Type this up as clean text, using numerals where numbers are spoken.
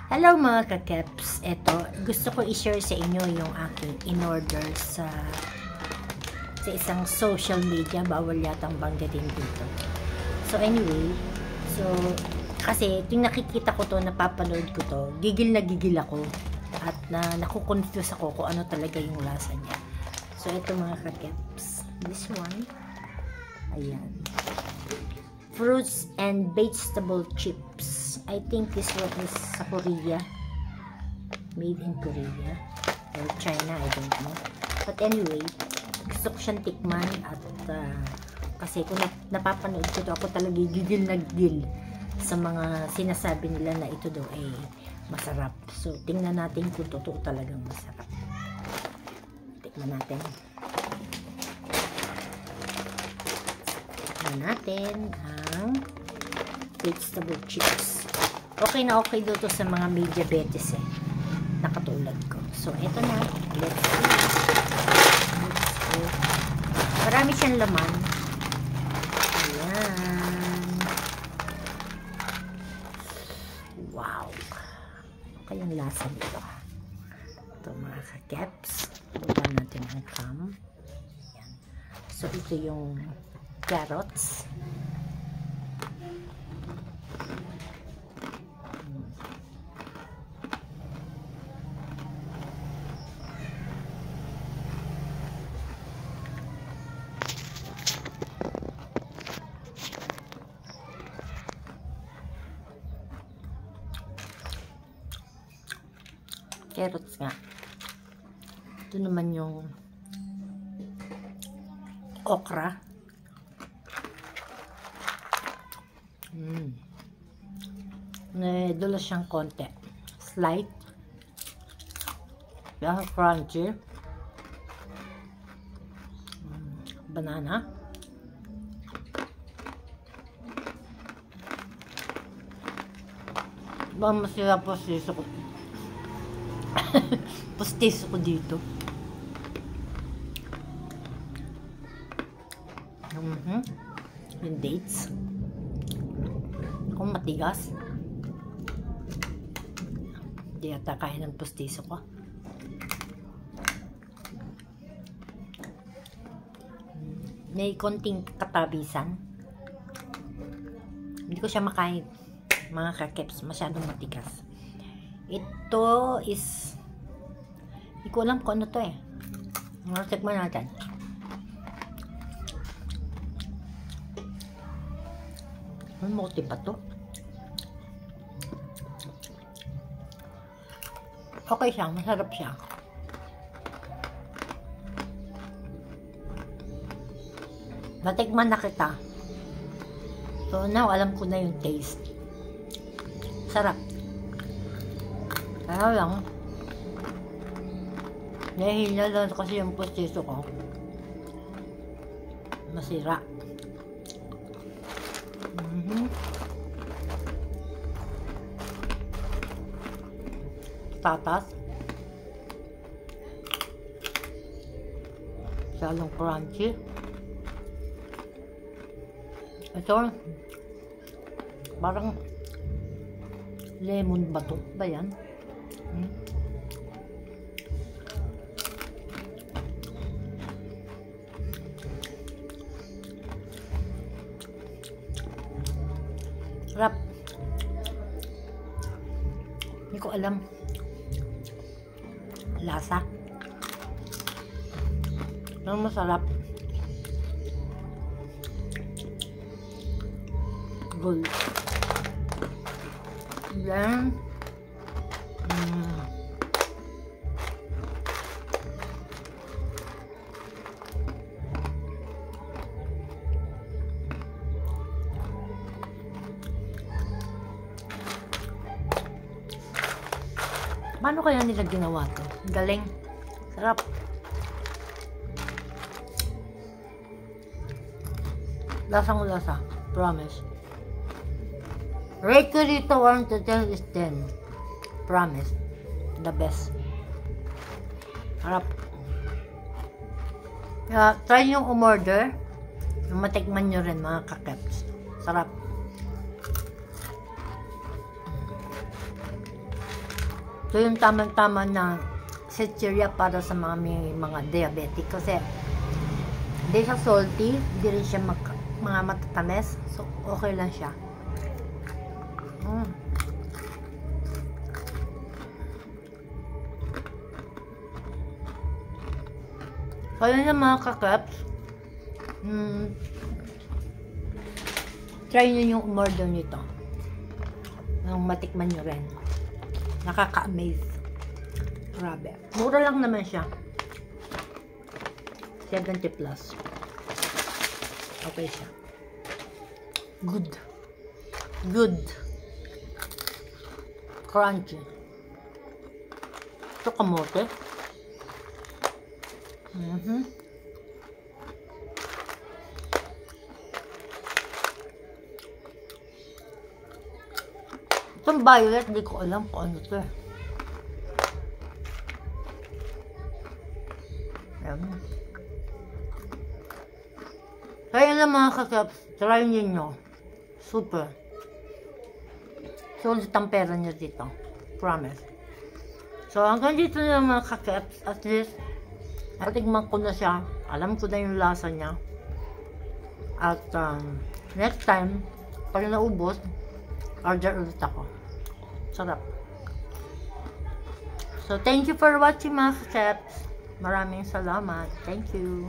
Hello mga kakeps, eto, gusto ko i-share sa inyo yung aking in-order sa isang social media, bawal yatang banggitin dito. So anyway, kasi yung nakikita ko to, napapanood ko to, gigil na gigil ako at nakukonfuse ako kung ano talaga yung lasa niya. So eto mga kakeps, this one, ayan, fruits and vegetable chips. I think this one is sa Korea, made in Korea or China, I don't know. But anyway, gusto ko siyang tikman at kasi kung napapanood ko to, ako talaga gigil na gigil sa mga sinasabi nila na ito daw ay masarap. So tingnan natin kung totoo talagang masarap. Tikman natin. Tikman natin ang vegetable chips. Okay na okay dito sa mga may diabetes nakatulad ko. So ito na, let's go. Marami siyang laman. Ayan. Wow. Okay ang lasa nito. Ito mga kakeps. Bukan natin ang cam. Ayan. So ito yung carrots. Carrots nga. Ito naman yung okra. Dula siyang konti. Slight. Yung crunchy. Banana. Baka masira po siya ko. Pustiso ko dito. Yung dates. Kung matigas, hindi yata kaya ng pustiso ko. May konting katabisan. Hindi ko siya makain mga kakeps, masyadong matigas. Ito is, hindi ko alam kung ano to Tikman natin. May mote pa to. Okay siya, masarap siya. Natikman na kita. So now, alam ko na yung taste. Sarap. Kaya lang, nahihila lang kasi yung pustiso ko. Masira. Tatas. Salong crunchy. Ito, parang lemon ba ito? Ba yan? Sarap. Hindi ko alam lasa. Pero masarap. Good. Then paano kaya nila ginawa to? Galing. Sarap. Lasang lasa. Promise. Rate ko dito 1 to 10 is 10. Promise. The best. Sarap. Try nyo umorder. Matikman nyo rin mga kakeps. Sarap. So yung tamang-tama na chichirya para sa mga diabetic kasi hindi siya salty, hindi rin siya mga matatamis. So okay lang siya. Kaya na mga kakaps, try nyo yung umorder nito. Yung matikman nyo rin. Nakaka-amaze. Grabe. Mura lang naman siya. 70 plus. Okay siya. Good. Good. Crunchy. Ito kamote. Itong violet, hindi ko alam kung ano ito. Kaya na mga kakaps, try nyo. Super. Sulit ang pera nyo dito. Promise. So, hanggang dito na mga kakaps. At least, natigman ko na siya. Alam ko na yung lasa niya. At next time, pag naubos, order ulit ako. Sarap. So, thank you for watching mga kakaps. Maraming salamat. Thank you.